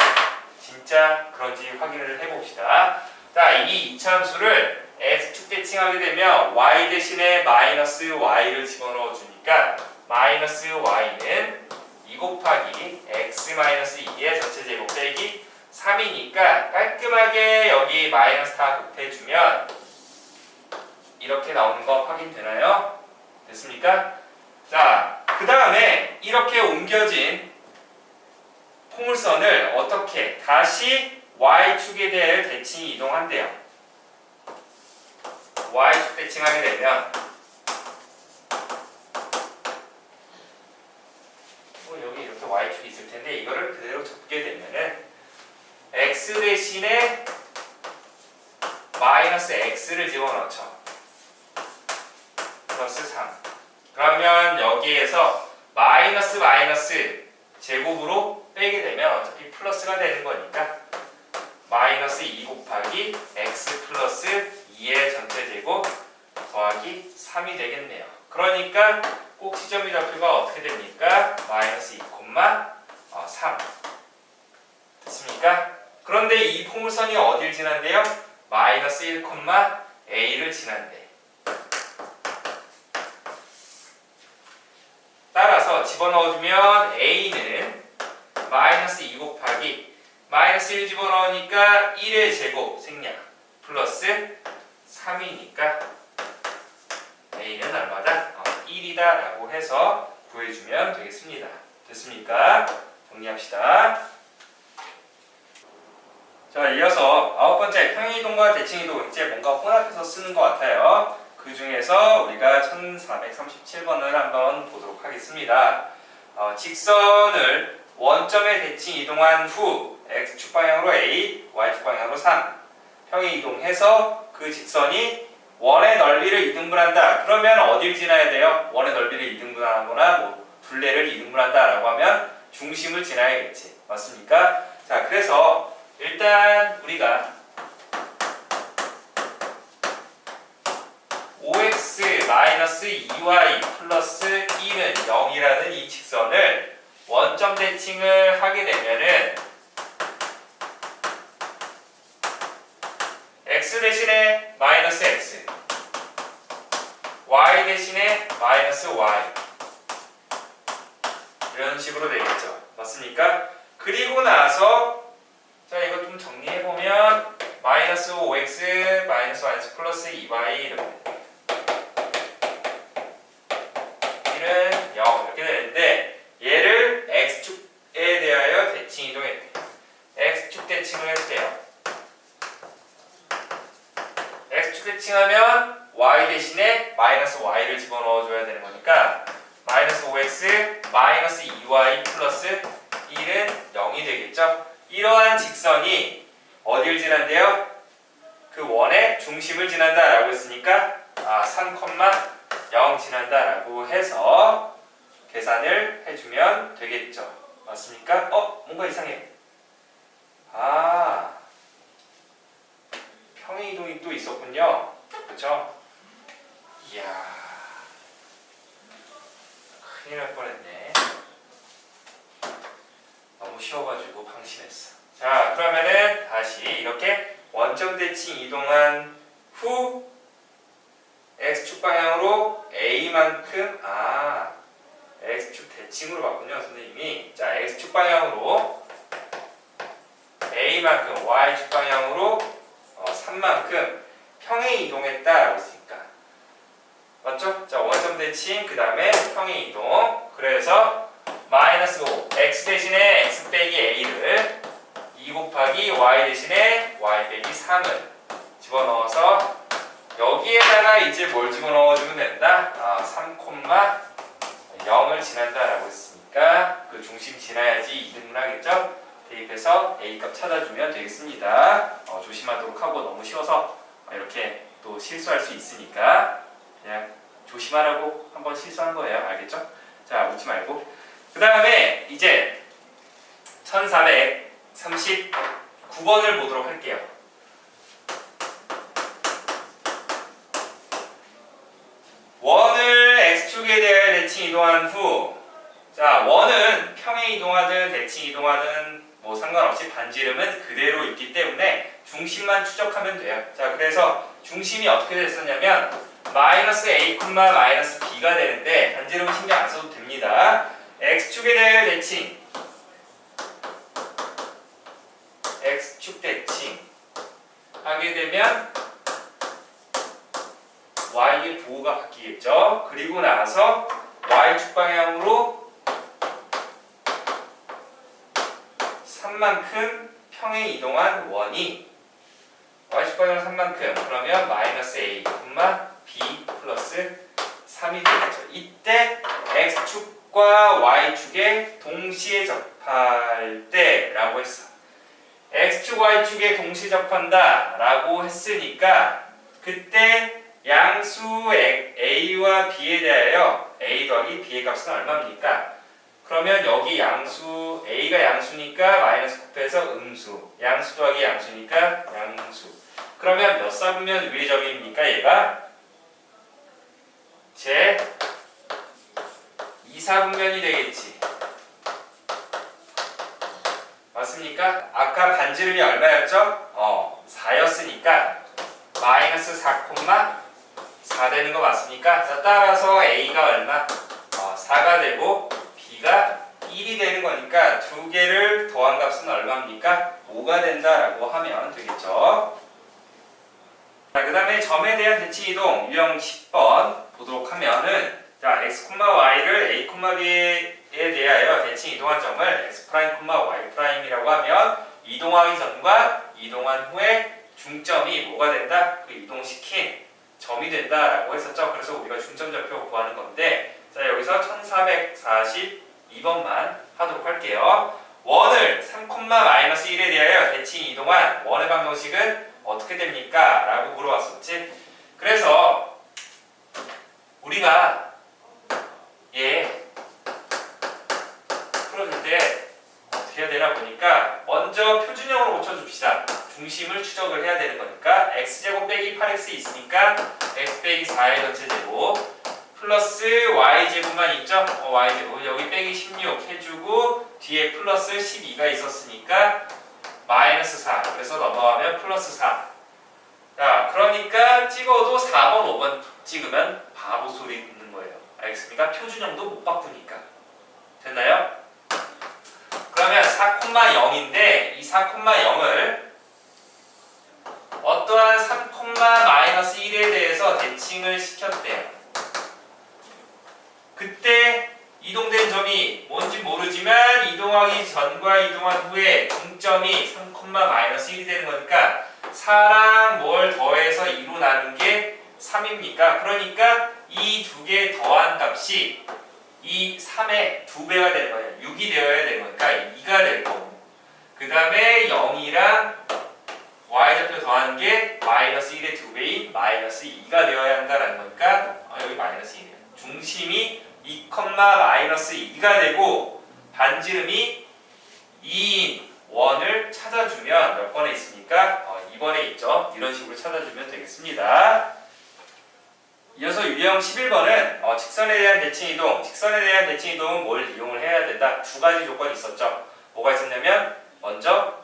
진짜 그런지 확인을 해봅시다. 자, 이 이차함수를 x축 대칭하게 되면 y 대신에 마이너스 y를 집어넣어 주니까 마이너스 y는 2 곱하기 x 마이너스 2의 전체 제곱 빼기 3이니까 깔끔하게 여기 마이너스 다 곱해주면 이렇게 나오는 거 확인되나요? 됐습니까? 자, 그 다음에 이렇게 옮겨진 포물선을 어떻게 다시 y축에 대해 대칭이 이동한대요. y축 대칭하게 되면 여기 이렇게 y축이 있을 텐데 이거를 그대로 접게 되면은 x 대신에 마이너스 x를 집어넣죠. 플러스 3. 그러면 여기에서 마이너스 제곱으로 빼게 되면 어차피 플러스가 되는 거니까 마이너스 2 곱하기 x 플러스 2의 전체 제곱 더하기 3이 되겠네요. 그러니까 꼭지점의 좌표가 어떻게 됩니까? 마이너스 2, 3 됐습니까? 그런데 이 포물선이 어딜 지난대요? 마이너스 1, a를 지난대. 따라서 집어넣어주면 a는 마이너스 2 곱하기 마이너스 1 집어넣으니까 1의 제곱 생략 플러스 3이니까 a는 얼마다? 1이다 라고 해서 구해주면 되겠습니다. 됐습니까? 정리합시다. 자, 이어서 9번째 평행이동과 대칭이동. 이제 뭔가 혼합해서 쓰는 것 같아요. 그 중에서 우리가 1437번을 한번 보도록 하겠습니다. 직선을 원점에 대칭 이동한 후 x축 방향으로 a, y축 방향으로 3 평행 이동해서 그 직선이 원의 넓이를 2등분한다. 그러면 어딜 지나야 돼요? 원의 넓이를 2등분하거나 둘레를 2등분한다 라고 하면 중심을 지나야겠지. 맞습니까? 자, 그래서 일단 우리가 5x-2y 플러스 2는 0이라는 이 직선을 원점 대칭을 하게 되면은 x 대신에 마이너스 x, y 대신에 마이너스 y 이런 식으로 되겠죠. 맞습니까? 그리고 나서 자 이거 좀 정리해보면 마이너스 5x 마이너스 플러스 2y 이렇게 이는 0 이렇게 되는데 얘를 x축에 대하여 대칭 이동했대요. x축 대칭을 했대요. x축 대칭하면 y 대신에 마이너스 y를 집어넣어줘야 되는 거니까 마이너스 5x 마이너스 2y 플러스 1은 0이 되겠죠. 이러한 직선이 어딜 지난대요? 그 원의 중심을 지난다라고 했으니까 3,0 지난다라고 해서 계산을 해주면 되겠죠. 맞습니까? 뭔가 이상해. 평행이동이 또 있었군요. 그렇죠? 이야, 큰일 날 뻔했네. 너무 쉬워가지고 방심했어. 자, 그러면은 다시 이렇게 원점 대칭 이동한 후 x축 방향으로 a만큼 x축 대칭으로 봤군요, 선생님이. 자, x축 방향으로 a만큼 y축 방향으로 3만큼 평행 이동했다라고 했으니까 맞죠? 자, 원점 대칭 그 다음에 평행 이동. 그래서 마이너스 5 x 대신에 x 빼기 a를 2 곱하기 y 대신에 y 빼기 3을 집어넣어서 여기에다가 이제 뭘 집어넣어주면 된다? 3,0을 지난다라고 했으니까 그 중심 지나야지 이등분 하겠죠? 대입해서 a 값 찾아주면 되겠습니다. 조심하도록 하고 너무 쉬워서 이렇게 또 실수할 수 있으니까 그냥 조심하라고 한번 실수한 거예요. 알겠죠? 자, 웃지 말고. 그 다음에 이제 1439번을 보도록 할게요. 원을 x축에 대하여 대칭 이동한 후, 자, 원은 평행 이동하든 대칭 이동하든 뭐 상관없이 반지름은 그대로 있기 때문에 중심만 추적하면 돼요. 자, 그래서 중심이 어떻게 됐었냐면 마이너스 a, 마이너스 b가 되는데 반지름은 신경 안 써도 됩니다. x축에 대하여 대칭, x축 대칭 하게 되면 y의 부호가 바뀌겠죠. 그리고 나서 y축 방향으로 3만큼 평행 이동한 원이 y축 방향으로 3만큼 그러면 마이너스 a, b 플러스 3이 되겠죠. 이때 x축과 y축에 동시에 접할 때라고 했어. x축, y축에 동시에 접한다 라고 했으니까 그때 양수 a와 b에 대하여 a 더하기 b의 값은 얼마입니까? 그러면 여기 양수 a가 양수니까 마이너스 곱해서 음수, 양수 더하기 양수니까 양수. 그러면 몇 사분면 위의 점입니까? 얘가 제 2사분면이 되겠지. 맞습니까? 아까 반지름이 얼마였죠? 4였으니까 마이너스 4,4 되는 거 맞습니까? 자, 따라서 a가 얼마? 4가 되고 b가 1이 되는 거니까 두 개를 더한 값은 얼마입니까? 5가 된다라고 하면 되겠죠. 자, 그 다음에 점에 대한 대칭 이동 유형 10번 보도록 하면은 자, x, y를 a, b에 대하여 대칭 이동한 점을 x', y'이라고 하면 이동하기 전과 이동한 후에 중점이 뭐가 된다? 그 이동시킨 점이 된다라고 했었죠. 그래서 우리가 중점좌표 구하는 건데 자, 여기서 1442번만 하도록 할게요. 원을 3,-1에 대하여 대칭 이동한 원의 방정식은 어떻게 됩니까? 라고 물어봤었지. 그래서 우리가 풀어줄 때 어떻게 해야 되나 보니까 먼저 표준형으로 고쳐줍시다. 중심을 추적을 해야 되는 거니까 x제곱 빼기 8x 있으니까 x 빼기 4의 전체 제곱 플러스 y제곱만 있죠? y제곱 여기 빼기 16 해주고 뒤에 플러스 12가 있었으니까 마이너스 4 그래서 넘어가면 플러스 4. 자, 그러니까 찍어도 4번, 5번 찍으면 바보 소리 듣는 거예요. 알겠습니까? 표준형도 못 바꾸니까. 됐나요? 그러면 4,0인데 이 4,0을 어떠한 3,-1에 대해서 대칭을 시켰대요. 그때 이동된 점이 뭔지 모르지만 이동하기 전과 이동한 후에 중점이 3,-1이 되는 거니까 4랑 뭘 더해서 2로 나눈 게 3입니까? 그러니까 이 두 개 더한 값이 이 3의 2배가 되는 거예요. 6이 되어야 되는 거니까 2가 될 거고, 그 다음에 0이랑 y좌표 더한 게 -1의 2배인 -2가 되어야 한다는 거니까 여기 -1이에요. 중심이 2,-2가 되고 반지름이 2인 원을 찾아주면 몇 번에 있습니까? 2번에 있죠. 이런 식으로 찾아주면 되겠습니다. 이어서 유형 11번은 직선에 대한 대칭 이동. 직선에 대한 대칭 이동은 뭘 이용을 해야 된다? 두 가지 조건이 있었죠. 뭐가 있었냐면 먼저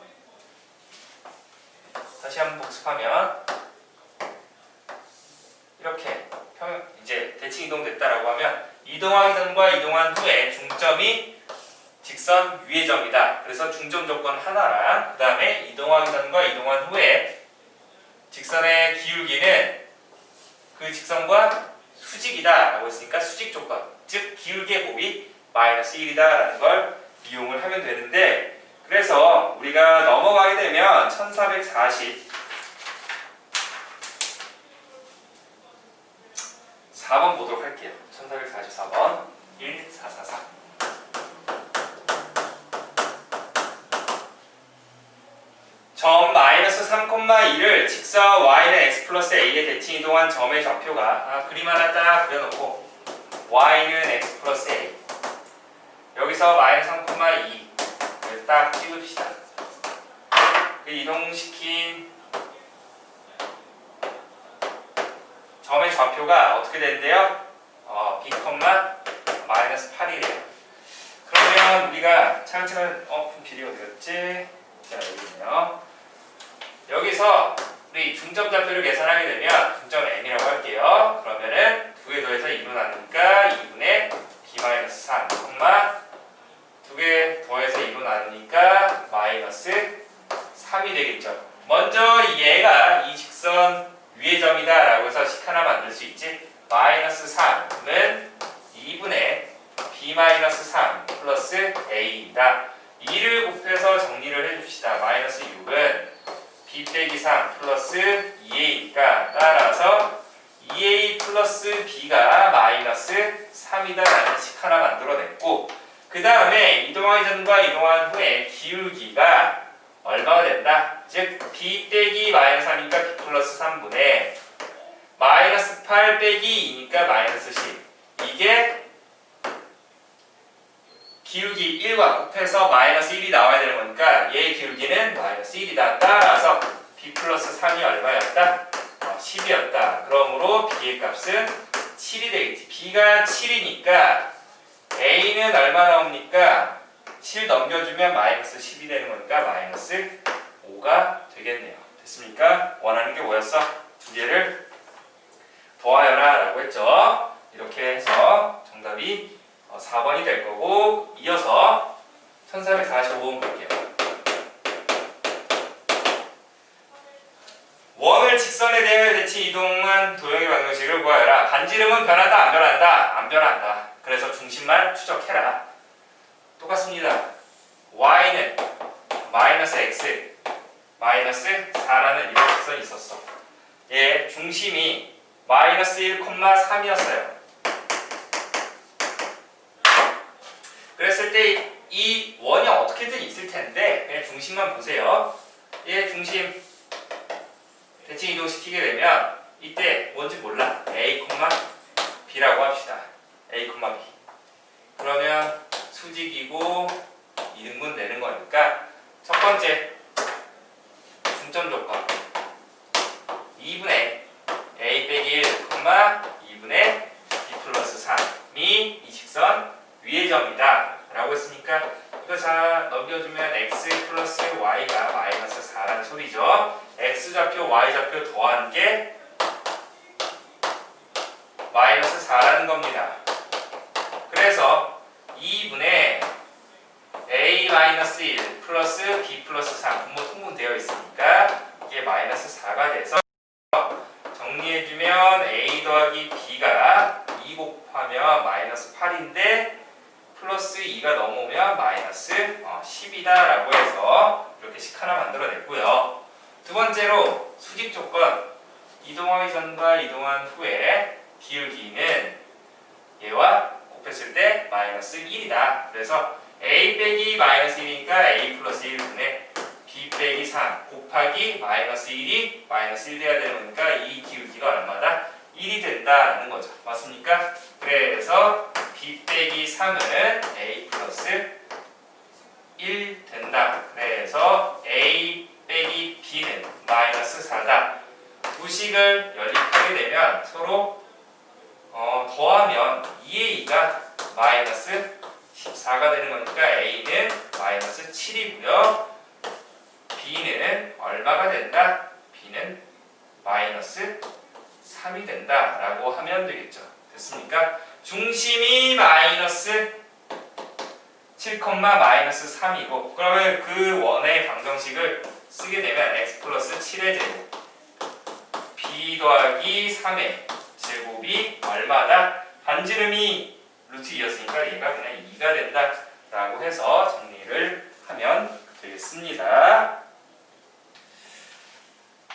다시 한번 복습하면 이렇게 이제 대칭 이동됐다라고 하면 이동하기 전과 이동한 후에 중점이 직선 위의 점이다. 그래서 중점 조건 하나랑 그 다음에 이동하기 전과 이동한 후에 직선의 기울기는 그 직선과 수직이다 라고 했으니까 수직 조건, 즉 기울기의 곱이 -1이다 라는 걸 이용을 하면 되는데, 그래서 우리가 넘어가게 되면 1440 4번 보도록 할게요. 1444번 1444. 점 -3,2를 직선 y는 x 플러스 a에 대칭 이동한 점의 좌표가 그림 하나 딱 그려놓고 y는 x 플러스 a, 여기서 -3,2를 딱 찍읍시다. 그 이동시킨 점의 좌표가 어떻게 되는데요? b, -8이래요. 그러면 우리가 차근차근 길이 어디였지? 자, 여기 있네요. 여기서 우리 중점 좌표를 계산하게 되면 중점 m이라고 할게요. 그러면은 2개 더해서 2로 나누니까 2분의 b-3, 2개 더해서 2로 나누니까 -3이 되겠죠. 먼저 얘가 이 직선 위의 점이다 라고 해서 식 하나 만들 수 있지. -3은 2분의 b-3 플러스 a입니다. 2를 곱해서 정리를 해줍시다. -6은 b 빼기 3 플러스 2a니까 따라서 2a 플러스 b가 -3이다 라는 식 하나 만들어냈고, 그 다음에 이동하기 전과 이동한 후에 기울기가 얼마가 된다? 즉 b 빼기 -3이니까 b 플러스 3분의 -8 빼기 2니까 -10. 이게 기울기 1과 곱해서 -1이 나와야 되는 거니까 얘의 기울기는 -1이다. 따라서 b 플러스 3이 얼마였다? 10이었다. 그러므로 b의 값은 7이 되겠지. b가 7이니까 a는 얼마 나옵니까? 7 넘겨주면 -10이 되는 거니까 -5가 되겠네요. 됐습니까? 원하는 게 뭐였어? 두 개를 더하여라 라고 했죠. 이렇게 해서 정답이 4번이 될 거고, 이어서 1445번 볼게요. 원을 직선에 대해 대칭 이동한 도형의 방정식을 구하여라. 반지름은 변한다, 안 변한다? 안 변한다. 그래서 중심만 추적해라. 똑같습니다. y는 -x, -4라는 이런 직선이 있었어. 얘 중심이 -1,3이었어요. 그랬을 때 이 원이 어떻게든 있을 텐데 그냥 중심만 보세요. 얘 중심 대칭 이동시키게 되면 이때 뭔지 몰라. a, b라고 합시다. a, b. 그러면 수직이고 이등분 되는 거니까 첫 번째 중점 조건 2분의 a 빼기 1, 2분의 b 플러스 3이 이 직선 위의 점이다 라고 했으니까 이거 자 넘겨주면 x 플러스 y가 -4라는 소리죠. x좌표 y좌표 더한 게 마이너스 4라는 겁니다. 그래서 2분의 a-1 플러스 b 플러스 3 분모 통분되어 있으니까 이게 마이너스 4가 돼서 정리해주면 a 더하기 b가 2 곱하면 마이너스 8인데 플러스 2가 넘어오면 마이너스 10이다 라고 해서 이렇게씩 하나 만들어냈고요. 두 번째로 수직 조건 이동하기 전과 이동한 후에 기울기는 얘와 곱했을 때 마이너스 1이다. 그래서 a 빼기 마이너스 1이니까 a 플러스 1분의 b 빼기 3 곱하기 마이너스 1이 마이너스 1 돼야 되는 거니까 이 기울기가 얼마다? 1이 된다는 거죠. 맞습니까? 그래서 b 빼기 3은 a 플러스 1 된다. 그래서 a 빼기 b는 마이너스 4다. 두 식을 연립하게 되면 서로 더하면 2의 2가 마이너스 14가 되는 거니까 a는 마이너스 7이고요. b는 얼마가 된다? b는 마이너스 3이 된다 라고 하면 되겠죠. 됐습니까? 중심이 마이너스 7, 마이너스 3이고 그러면 그 원의 방정식을 쓰게 되면 x 플러스 7의 제곱 b 더하기 3의 제곱이 얼마다? 반지름이 루트 2였으니까 얘가 그냥 2가 된다 라고 해서 정리를 하면 되겠습니다.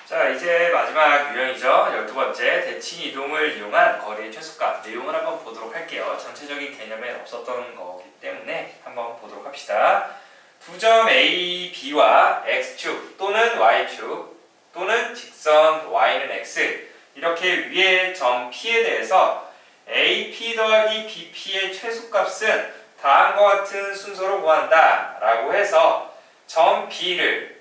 자, 이제 마지막 유형이죠. 12번째 대칭 이동을 이용한 거리의 최소값 내용을 한번 보도록 할게요. 전체적인 개념엔 없었던 거기 때문에 한번 보도록 합시다. 두 점 A, B와 X축 또는 Y축 또는 직선 Y는 X 이렇게 위의 점 P에 대해서 AP 더하기 BP의 최소값은 다음과 같은 순서로 구한다 라고 해서 점 B를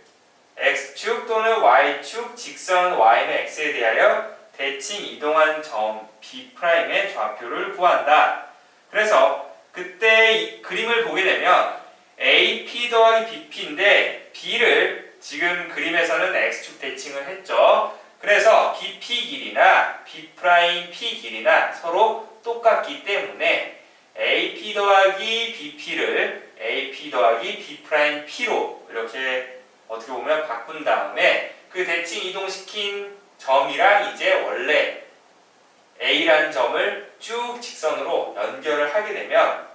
X축 또는 Y축 직선 Y는 X에 대하여 대칭 이동한 점 B'의 좌표를 구한다. 그래서 그때 이 그림을 보게 되면 AP 더하기 BP인데 B를 지금 그림에서는 X축 대칭을 했죠. 그래서 BP 길이나 B'P 길이나 서로 똑같기 때문에 AP 더하기 BP를 AP 더하기 B'P로 이렇게 어떻게 보면 바꾼 다음에 그 대칭 이동시킨 점이랑 이제 원래 A라는 점을 쭉 직선으로 연결을 하게 되면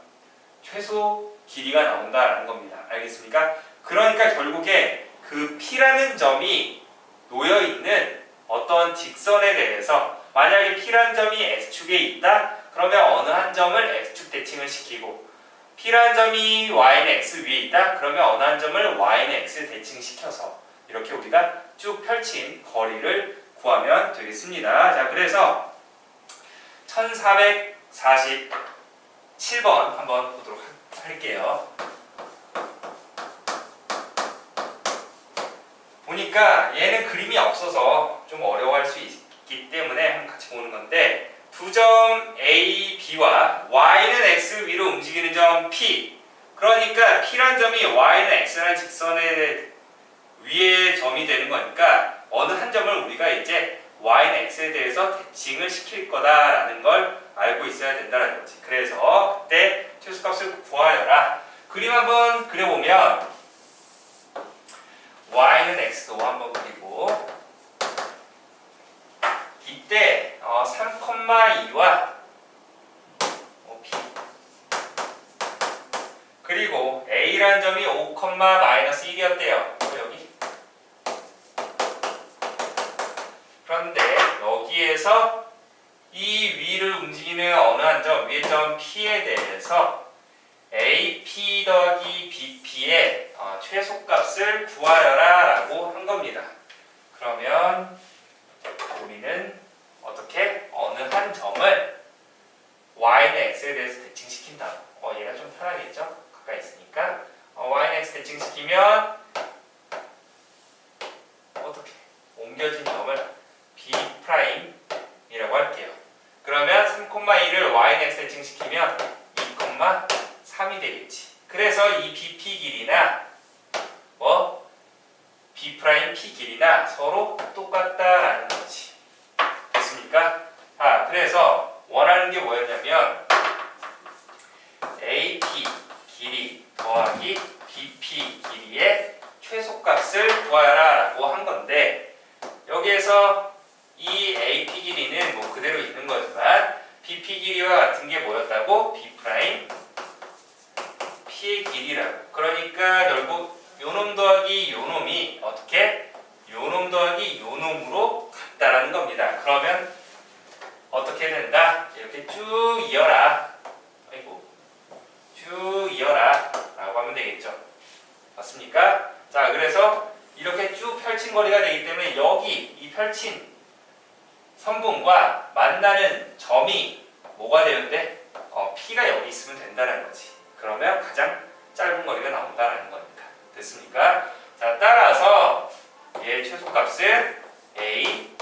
최소 길이가 나온다라는 겁니다. 알겠습니까? 그러니까 결국에 그 P라는 점이 놓여있는 어떤 직선에 대해서 만약에 P라는 점이 X축에 있다? 그러면 어느 한 점을 X축 대칭을 시키고 P라는 점이 Y는 X 위에 있다? 그러면 어느 한 점을 Y는 X 대칭시켜서 이렇게 우리가 쭉 펼친 거리를 구하면 되겠습니다. 자, 그래서 1447번 한번 보도록 할게요. 보니까 얘는 그림이 없어서 좀 어려워할 수 있기 때문에 한번 같이 보는 건데 두 점 A, B와 Y는 X 위로 움직이는 점 P 그러니까 P란 점이 Y는 X라는 직선의 위에 점이 되는 거니까 어느 한 점을 우리가 이제 Y는 X에 대해서 대칭을 시킬 거다라는 걸 알고 있어야 된다는 거지. 그래서 그때 최소값을 구하여라. 그림 한번 그려보면 Y는 X도 한번 그리고 이때 3,2와 B 그리고 A라는 점이 5,-1이었대요. 여기 그런데 여기에서 이 위를 움직이는 어느 한 점, 위의 점 P에 대해서 AP 더하기 BP의 최소값을 구하여라 라고 한 겁니다. 그러면 우리는 어떻게 어느 한 점을 Y는 X에 대해서 대칭시킨다. 얘가 좀 편하겠죠? 가까이 있으니까 Y는 X 대칭시키면 어떻게 옮겨진 점을 B'이라고 할게요. 그러면 3,2를 Y는 X 대칭시키면 2,3이 되겠지. 그래서 이 BP 길이나 B'P 길이나 서로 똑같다라는 거지. 됐습니까? 그래서 원하는 게 뭐였냐면 AP 길이 더하기 BP 길이의 최소값을 구하라 라고 한 건데, 여기에서 이 AP 길이는 뭐 그대로 있는 거지만 BP 길이와 같은 게 뭐였다고? B 프라임 P의 길이라고. 그러니까 결국 요놈 더하기 요놈이 어떻게? 요놈 더하기 요놈으로 같다라는 겁니다. 그러면 어떻게 된다? 이렇게 쭉 이어라. 아이고, 쭉 이어라 라고 하면 되겠죠. 맞습니까? 자, 그래서 이렇게 쭉 펼친 거리가 되기 때문에 여기 이 펼친 선분과 만나는 점이 뭐가 되는데? P가 여기 있으면 된다는 거지. 그러면 가장 짧은 거리가 나온다는 겁니다. 됐습니까? 자, 따라서 얘의 최소값은 A,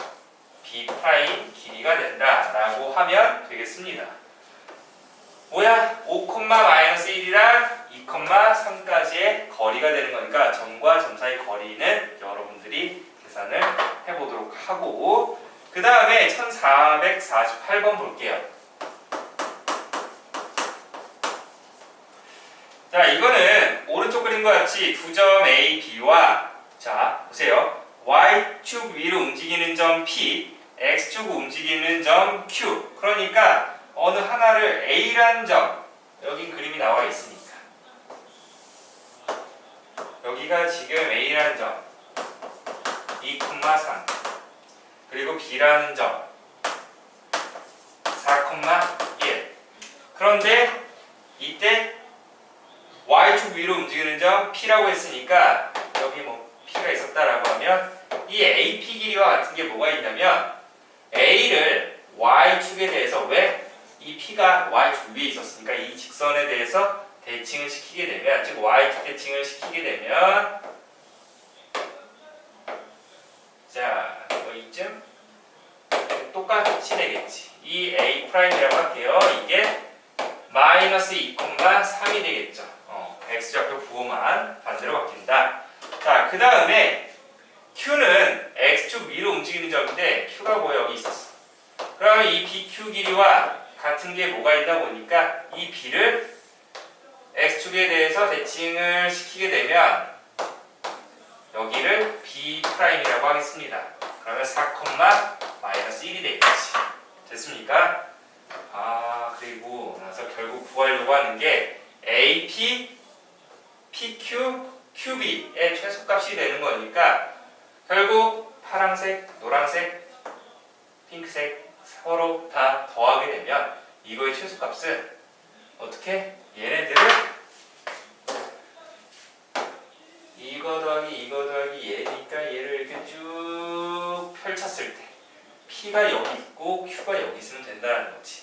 B 프라임 길이가 된다라고 하면 되겠습니다. 뭐야? 5,-1이랑 2,3까지의 거리가 되는 거니까 점과 점 사이 거리는 여러분들이 계산을 해보도록 하고, 그 다음에 1448번 볼게요. 자, 이거는 오른쪽 그림과 같이 두 점 A, B와, 자 보세요, Y축 위로 움직이는 점 P, X축 움직이는 점 Q. 그러니까 어느 하나를 A라는 점, 여기 그림이 나와 있으니까 여기가 지금 A라는 점 2,3, 그리고 B라는 점 4,1. 그런데 이때 Y축 위로 움직이는 점 P라고 했으니까 여기 뭐 P가 있었다라고 하면 이 AP 길이와 같은 게 뭐가 있냐면, A를 Y축에 대해서, 왜? 이 P가 Y축 위에 있었으니까 이 직선에 대해서 대칭을 시키게 되면, 즉 Y축 대칭을 시키게 되면, 자, 뭐 이쯤 똑같이 되겠지. 이 A 프라임이라고 할게요. 이게 마이너스 2,3이 되겠죠. X좌표 부호만 반대로 바뀐다. 자, 그 다음에 Q는 X축 위로 움직이는 점인데 Q가 뭐 여기 있었어. 그러면 이 BQ 길이와 같은 게 뭐가 있다 보니까 이 B를 X축에 대해서 대칭을 시키게 되면 여기를 B 프라임이라고 하겠습니다. 그러면 4,-1이 되겠지. 됐습니까? 그리고 나서 결국 구하려고 하는 게 AP, PQ, QB의 최소값이 되는 거니까 결국 파란색, 노란색, 핑크색 서로 다 더하게 되면 이거의 최소값은 어떻게? 얘네들을 이거 더하기 얘니까 얘를 이렇게 쭉 펼쳤을 때 P가 여기 있고 Q가 여기 있으면 된다는 거지.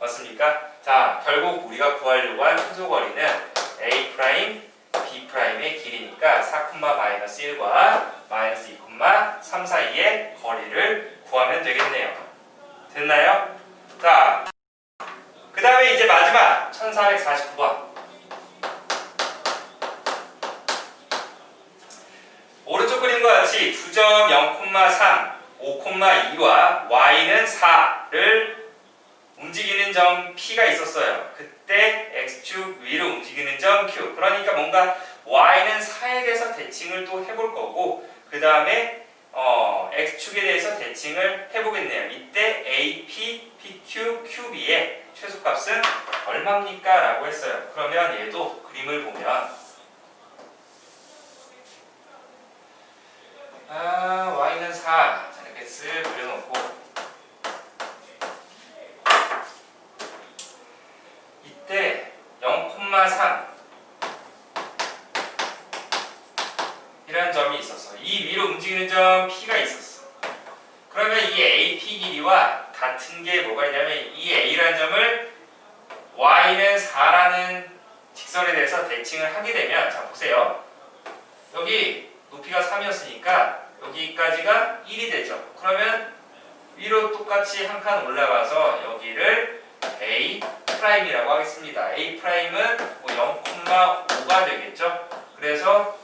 맞습니까? 자, 결국 우리가 구하려고 한 최소거리는 A 프라임, B 프라임의 길이니까 4,-1과 마이너스 2,3 사이의 거리를 구하면 되겠네요. 됐나요? 자, 그 다음에 이제 마지막 1449번. 오른쪽 그림과 같이 두 점 0,3, 5,2와 Y는 4를 움직이는 점 P가 있었어요. 그때 X축 위로 움직이는 점 Q. 그러니까 뭔가 Y는 4에 대해서 대칭을 또 해볼 거고, 그 다음에 X축에 대해서 대칭을 해보겠네요. 이때 AP, PQ, QB의 최소값은 얼마입니까? 라고 했어요. 그러면 얘도 그림을 보면 Y는 4 이렇게 쓱 그려놓고, 이때 0,3 이라는 점이 있었어. 이 위로 움직이는 점 P가 있었어. 그러면 이 AP 길이와 같은 게 뭐가 있냐면, 이 A라는 점을 Y는 4라는 직선에 대해서 대칭을 하게 되면, 자 보세요. 여기 높이가 3이었으니까 여기까지가 1이 되죠. 그러면 위로 똑같이 한 칸 올라가서 여기를 A 프라임이라고 하겠습니다. A 프라임은 뭐 0,5가 되겠죠. 그래서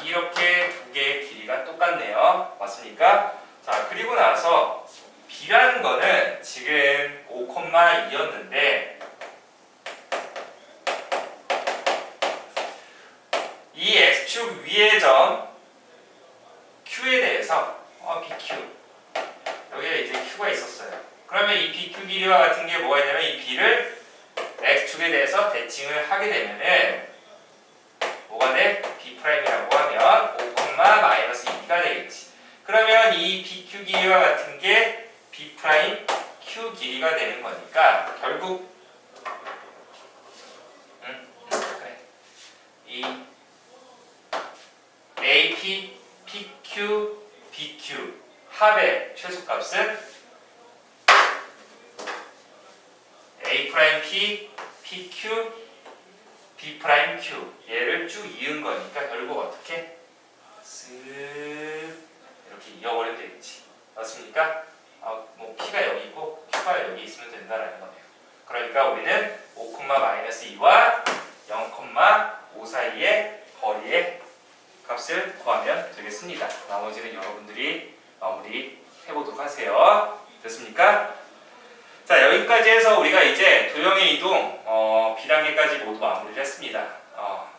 이렇게 두 개의 길이가 똑같네요. 맞습니까? 자, 그리고 나서 B라는 거는 지금 5,2였는데 이 x축 위의 점 q에 대해서 bq 여기에 이제 q가 있었어요. 그러면 이 bq 길이와 같은 게 뭐가 있냐면 이 b를 x축에 대해서 대칭을 하게 되면은 뭐가 돼? b'이라고 하면 5,-2가 되겠지. 그러면 이 bq 길이와 같은 게 b'q 길이가 되는 거니까 결국 그래. 이 AP, PQ, BQ 합의 최소값은 A'P, PQ, B'Q 얘를 쭉 이은 거니까 결국 어떻게? 쓱 이렇게 이어버리면 되겠지. 맞습니까? 뭐 P가 여기 있고 Q가 여기 있으면 된다라는 거네요. 그러니까 우리는 5,-2와 0,5 사이의 거리의 값을 구하면 되겠습니다. 나머지는 여러분들이 마무리 해보도록 하세요. 됐습니까? 자, 여기까지 해서 우리가 이제 도형의 이동 B단계까지 모두 마무리를 했습니다.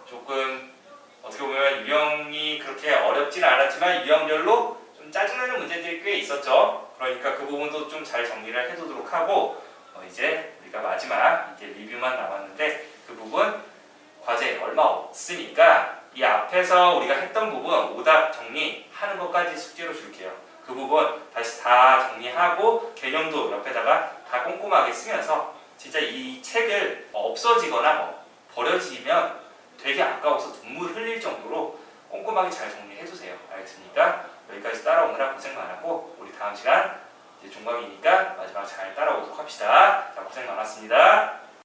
조금 어떻게 보면 유형이 그렇게 어렵지는 않았지만 유형별로 좀 짜증나는 문제들이 꽤 있었죠. 그러니까 그 부분도 좀 잘 정리를 해두도록 하고 이제 우리가 마지막 이제 리뷰만 남았는데 그 부분 과제 얼마 없으니까 이 앞에서 우리가 했던 부분 오답 정리하는 것까지 숙제로 줄게요. 그 부분 다시 다 정리하고 개념도 옆에다가 다 꼼꼼하게 쓰면서 진짜 이 책을 없어지거나 버려지면 되게 아까워서 눈물 흘릴 정도로 꼼꼼하게 잘 정리해주세요. 알겠습니까? 여기까지 따라오느라 고생 많았고 우리 다음 시간 이제 종강이니까 마지막 잘 따라오도록 합시다. 자, 고생 많았습니다.